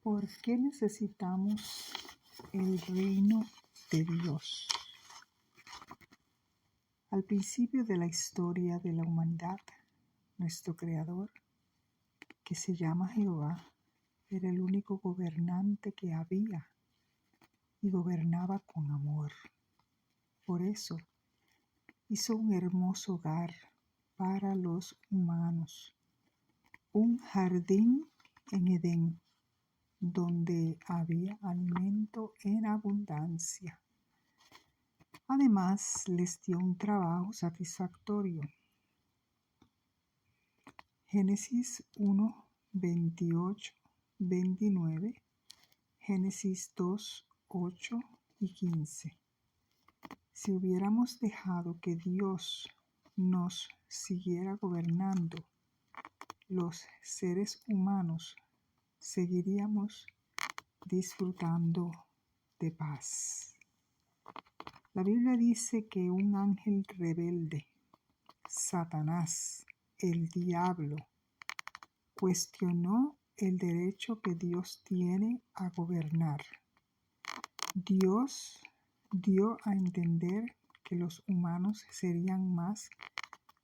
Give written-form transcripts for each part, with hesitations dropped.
¿Por qué necesitamos el reino de Dios? Al principio de la historia de la humanidad, nuestro Creador, que se llama Jehová, era el único gobernante que había y gobernaba con amor. Por eso hizo un hermoso hogar para los humanos, un jardín en Edén, donde había alimento en abundancia. Además, les dio un trabajo satisfactorio. Génesis 1, 28, 29, Génesis 2, 8 y 15. Si hubiéramos dejado que Dios nos siguiera gobernando, los seres humanos seguiríamos disfrutando de paz. La Biblia dice que un ángel rebelde, Satanás, el diablo, cuestionó el derecho que Dios tiene a gobernar. Dios dio a entender que los humanos serían más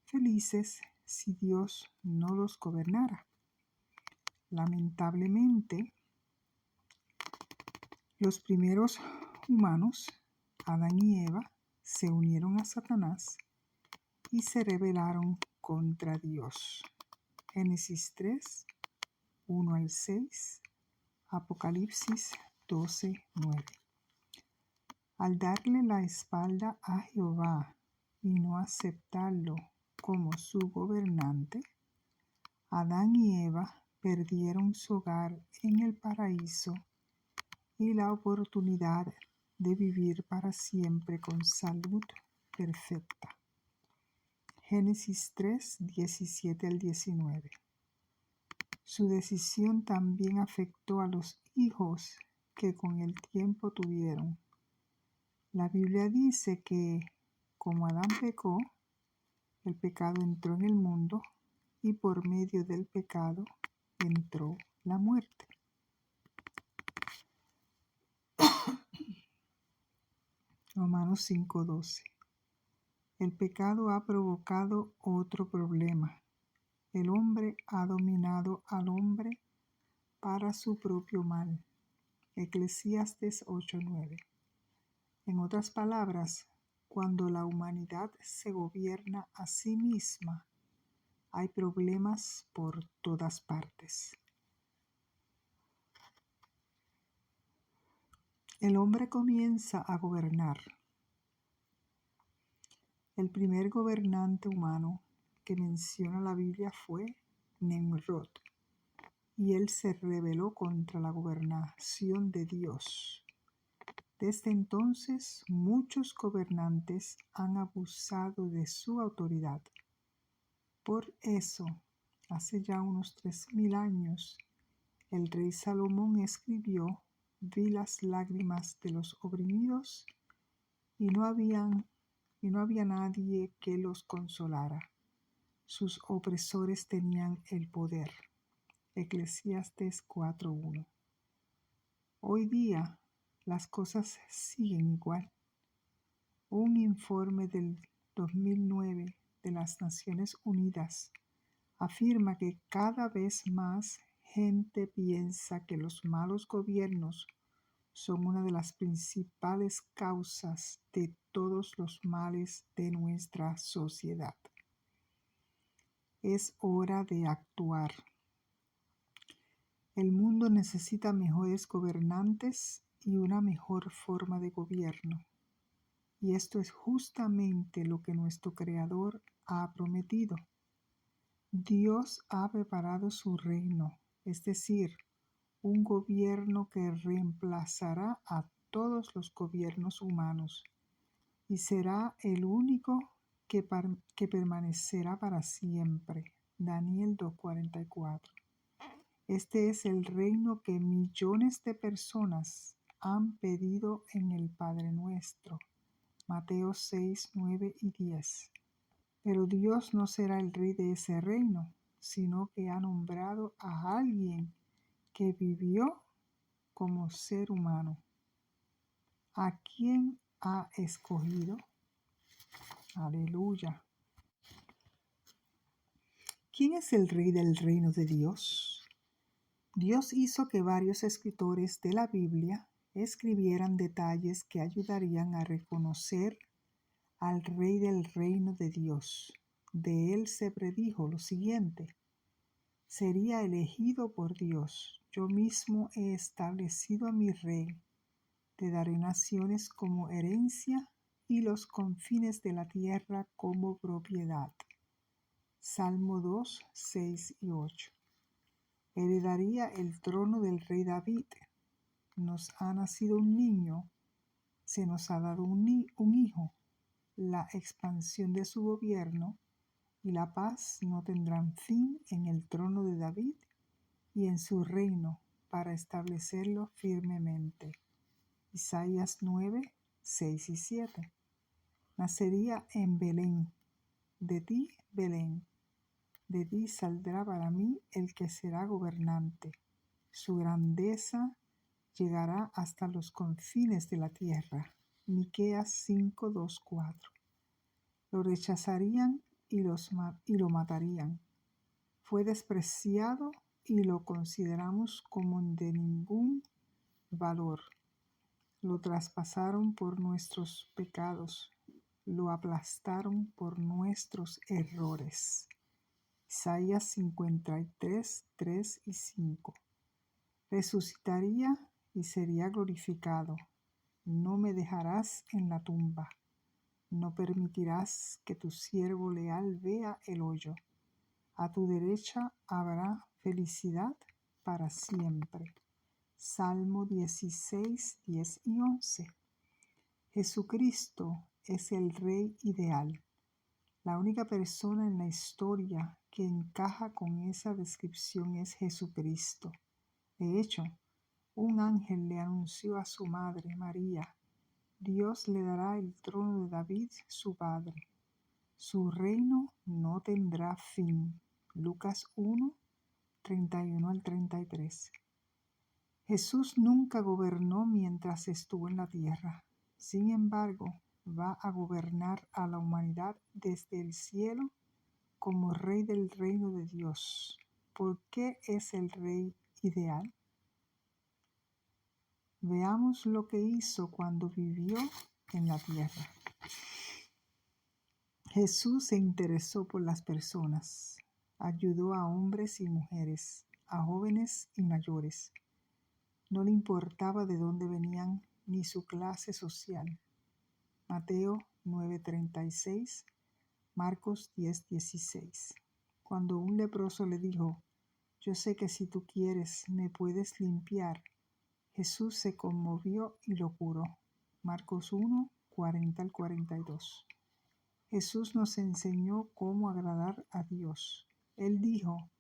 felices si Dios no los gobernara. Lamentablemente, los primeros humanos, Adán y Eva, se unieron a Satanás y se rebelaron contra Dios. Génesis 3, 1 al 6, Apocalipsis 12, 9. Al darle la espalda a Jehová y no aceptarlo como su gobernante, Adán y Eva perdieron su hogar en el paraíso y la oportunidad de vivir para siempre con salud perfecta. Génesis 3, 17 al 19. Su decisión también afectó a los hijos que con el tiempo tuvieron. La Biblia dice que, como Adán pecó, el pecado entró en el mundo y por medio del pecado entró la muerte. Romanos 5:12. El pecado ha provocado otro problema. El hombre ha dominado al hombre para su propio mal. Eclesiastes 8:9. En otras palabras, cuando la humanidad se gobierna a sí misma, hay problemas por todas partes. El hombre comienza a gobernar. El primer gobernante humano que menciona la Biblia fue Nimrod, y él se rebeló contra la gobernación de Dios. Desde entonces, muchos gobernantes han abusado de su autoridad. Por eso, hace ya unos 3000 años, el rey Salomón escribió: «Vi las lágrimas de los oprimidos y no había nadie que los consolara. Sus opresores tenían el poder». Eclesiastes 4:1. Hoy día las cosas siguen igual. Un informe del 2009 de las Naciones Unidas afirma que cada vez más gente piensa que los malos gobiernos son una de las principales causas de todos los males de nuestra sociedad. Es hora de actuar. El mundo necesita mejores gobernantes y una mejor forma de gobierno. Y esto es justamente lo que nuestro Creador ha prometido. Dios ha preparado su reino, es decir, un gobierno que reemplazará a todos los gobiernos humanos y será el único que permanecerá para siempre. Daniel 2:44. Este es el reino que millones de personas han pedido en el Padre Nuestro. Mateo 6, 9 y 10. Pero Dios no será el rey de ese reino, sino que ha nombrado a alguien que vivió como ser humano. ¿A quién ha escogido? Aleluya. ¿Quién es el rey del reino de Dios? Dios hizo que varios escritores de la Biblia escribieran detalles que ayudarían a reconocer al rey del reino de Dios. De él se predijo lo siguiente: sería elegido por Dios. Yo mismo he establecido a mi rey. Te daré naciones como herencia y los confines de la tierra como propiedad. Salmo 2, 6 y 8. Heredaría el trono del rey David. Nos ha nacido un niño, se nos ha dado un hijo. La expansión de su gobierno y la paz no tendrán fin en el trono de David y en su reino para establecerlo firmemente. Isaías 9, 6 y 7. Nacería en Belén. De ti, Belén, de ti saldrá para mí el que será gobernante. Su grandeza llegará hasta los confines de la tierra. Miqueas 5, 2, 4. Lo rechazarían y lo matarían. Fue despreciado y lo consideramos como de ningún valor. Lo traspasaron por nuestros pecados, lo aplastaron por nuestros errores. Isaías 53, 3 y 5. Resucitaría y sería glorificado. No me dejarás en la tumba. No permitirás que tu siervo leal vea el hoyo. A tu derecha habrá felicidad para siempre. Salmo 16, 10 y 11. Jesucristo es el Rey ideal, la única persona en la historia que encaja con esa descripción es Jesucristo. De hecho, un ángel le anunció a su madre, María: Dios le dará el trono de David, su padre. Su reino no tendrá fin. Lucas 1, 31 al 33. Jesús nunca gobernó mientras estuvo en la tierra. Sin embargo, va a gobernar a la humanidad desde el cielo como Rey del reino de Dios. ¿Por qué es el Rey ideal? Veamos lo que hizo cuando vivió en la tierra. Jesús se interesó por las personas. Ayudó a hombres y mujeres, a jóvenes y mayores. No le importaba de dónde venían ni su clase social. Mateo 9:36, Marcos 10:16. Cuando un leproso le dijo: yo sé que si tú quieres me puedes limpiar, Jesús se conmovió y lo curó. Marcos 1, 40 al 42. Jesús nos enseñó cómo agradar a Dios. Él dijo: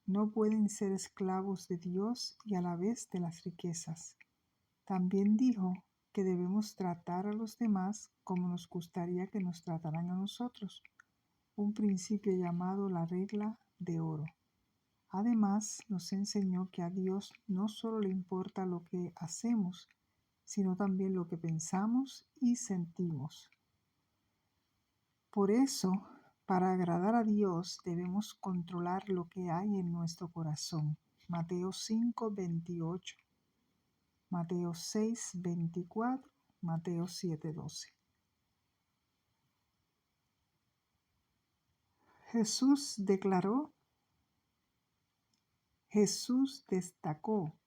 no pueden ser esclavos de Dios y a la vez de las riquezas. También dijo que debemos tratar a los demás como nos gustaría que nos trataran a nosotros, un principio llamado la regla de oro. Además, nos enseñó que a Dios no solo le importa lo que hacemos, sino también lo que pensamos y sentimos. Por eso, para agradar a Dios debemos controlar lo que hay en nuestro corazón. Mateo 5, 28. Mateo 6, 24, Mateo 7, 12. Jesús destacó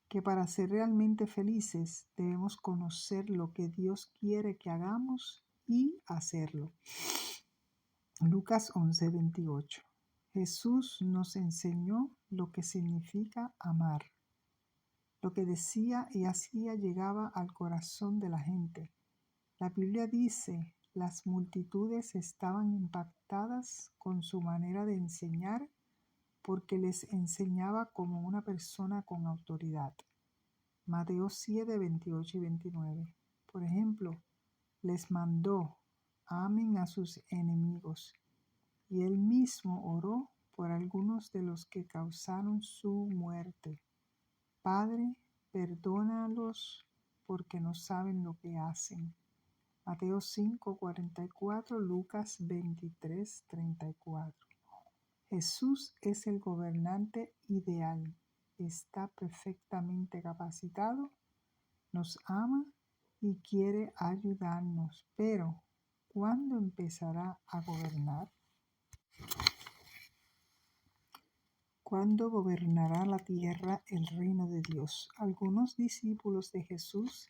que para ser realmente felices debemos conocer lo que Dios quiere que hagamos y hacerlo. Lucas 11, 28. Jesús nos enseñó lo que significa amar. Lo que decía y hacía llegaba al corazón de la gente. La Biblia dice: las multitudes estaban impactadas con su manera de enseñar porque les enseñaba como una persona con autoridad. Mateo 7, 28 y 29. Por ejemplo, les mandó: amen a sus enemigos. Y él mismo oró por algunos de los que causaron su muerte. Padre, perdónalos porque no saben lo que hacen. Mateo 5:44, Lucas 23:34. Jesús es el gobernante ideal. Está perfectamente capacitado, nos ama y quiere ayudarnos. Pero, ¿cuándo empezará a gobernar? ¿Cuándo gobernará la tierra el reino de Dios? Algunos discípulos de Jesús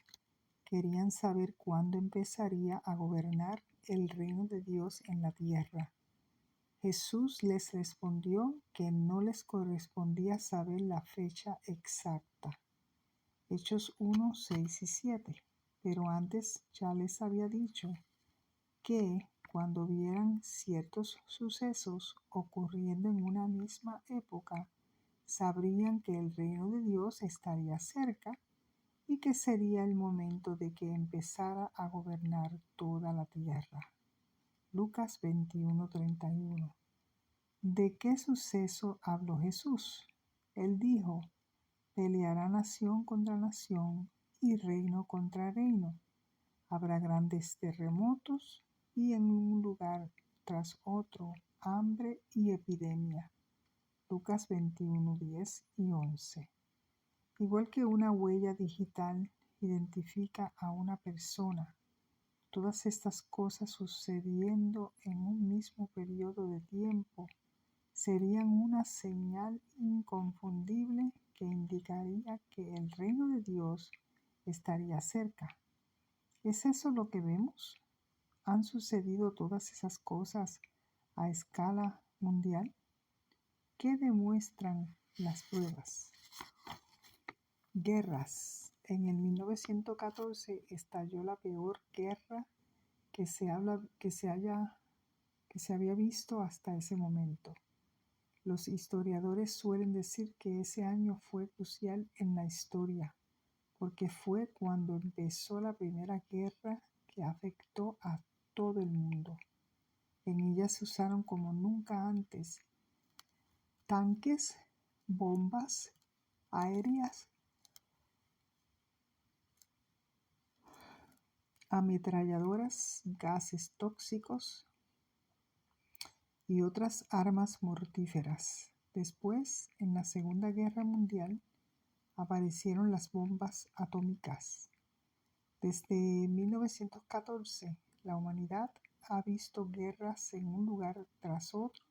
querían saber cuándo empezaría a gobernar el reino de Dios en la tierra. Jesús les respondió que no les correspondía saber la fecha exacta. Hechos 1, 6 y 7. Pero antes ya les había dicho que cuando vieran ciertos sucesos ocurriendo en una misma época, sabrían que el reino de Dios estaría cerca y que sería el momento de que empezara a gobernar toda la tierra. Lucas 21:31. ¿De qué suceso habló Jesús? Él dijo: peleará nación contra nación y reino contra reino. Habrá grandes terremotos y en un lugar tras otro hambre y epidemia. Lucas 21:10 y 11. Igual que una huella digital identifica a una persona, todas estas cosas sucediendo en un mismo periodo de tiempo serían una señal inconfundible que indicaría que el reino de Dios estaría cerca. ¿Es eso lo que vemos? ¿Han sucedido todas esas cosas a escala mundial? ¿Qué demuestran las pruebas? Guerras. En el 1914 estalló la peor guerra que se había visto hasta ese momento. Los historiadores suelen decir que ese año fue crucial en la historia, porque fue cuando empezó la primera guerra que afectó a todo el mundo. En ella se usaron como nunca antes tanques, bombas aéreas, ametralladoras, gases tóxicos y otras armas mortíferas. Después, en la Segunda Guerra Mundial, aparecieron las bombas atómicas. Desde 1914, la humanidad ha visto guerras en un lugar tras otro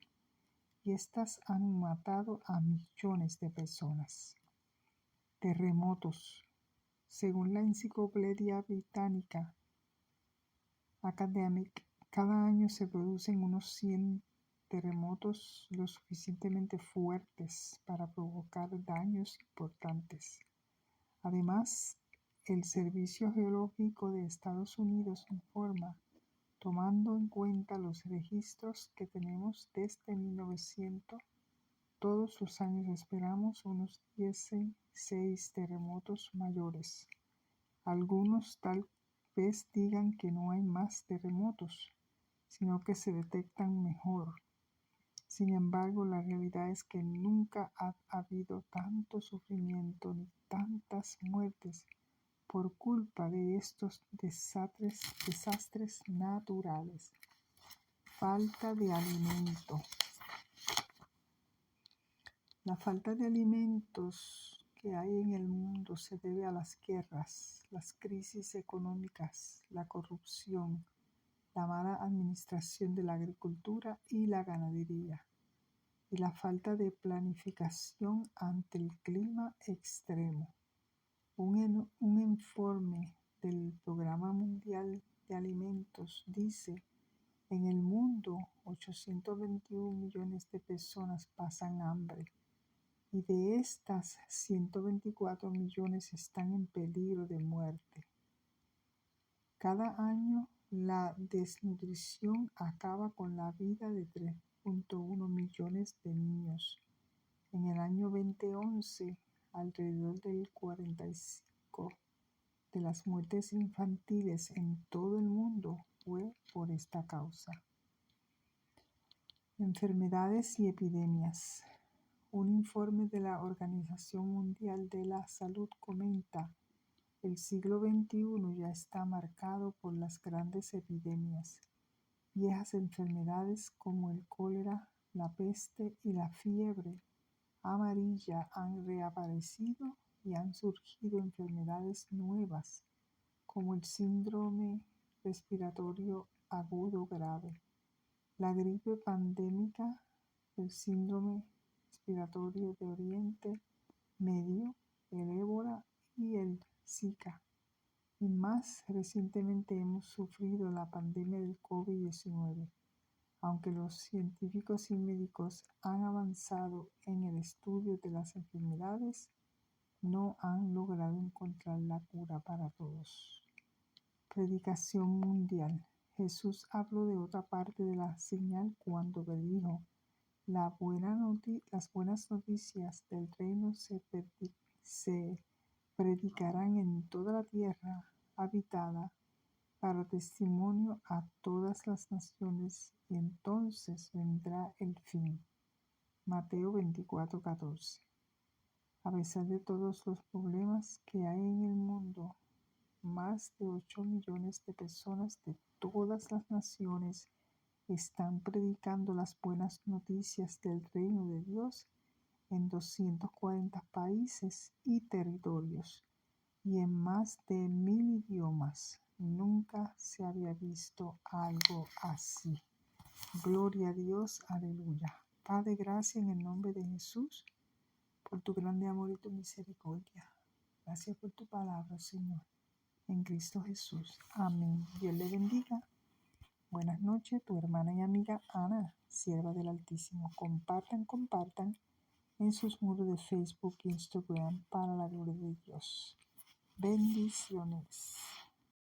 y estas han matado a millones de personas. Terremotos. Según la enciclopedia británica Academic, cada año se producen unos 100 terremotos lo suficientemente fuertes para provocar daños importantes. Además, el Servicio Geológico de Estados Unidos informa, tomando en cuenta los registros que tenemos desde 1900, todos los años esperamos unos 16 terremotos mayores. Algunos tal vez digan que no hay más terremotos, sino que se detectan mejor. Sin embargo, la realidad es que nunca ha habido tanto sufrimiento ni tantas muertes por culpa de estos desastres naturales. Falta de alimento. La falta de alimentos que hay en el mundo se debe a las guerras, las crisis económicas, la corrupción, la mala administración de la agricultura y la ganadería, y la falta de planificación ante el clima extremo. Un informe del Programa Mundial de Alimentos dice: en el mundo 821 millones de personas pasan hambre y de estas 124 millones están en peligro de muerte. Cada año la desnutrición acaba con la vida de 3.1 millones de niños. En el año 2011, alrededor del 45% de las muertes infantiles en todo el mundo fue por esta causa. Enfermedades y epidemias. Un informe de la Organización Mundial de la Salud comenta: el siglo XXI ya está marcado por las grandes epidemias. Viejas enfermedades como el cólera, la peste y la fiebre amarilla han reaparecido y han surgido enfermedades nuevas como el síndrome respiratorio agudo grave, la gripe pandémica, el síndrome respiratorio de Oriente Medio, el ébola y el Zika. Y más recientemente hemos sufrido la pandemia del COVID-19. Aunque los científicos y médicos han avanzado en el estudio de las enfermedades, no han logrado encontrar la cura para todos. Predicación mundial. Jesús habló de otra parte de la señal cuando dijo: las buenas noticias del reino se predicarán en toda la tierra habitada para testimonio a todas las naciones, y entonces vendrá el fin. Mateo 24:14. A pesar de todos los problemas que hay en el mundo, más de 8 millones de personas de todas las naciones están predicando las buenas noticias del reino de Dios en 240 países y territorios y en más de 1000 idiomas. Nunca se había visto algo así. Gloria a Dios, aleluya. Padre, gracias en el nombre de Jesús por tu grande amor y tu misericordia. Gracias por tu palabra, Señor, en Cristo Jesús. Amén. Dios le bendiga. Buenas noches, tu hermana y amiga Ana, sierva del Altísimo. Compartan en sus muros de Facebook e Instagram para la gloria de Dios. Bendiciones.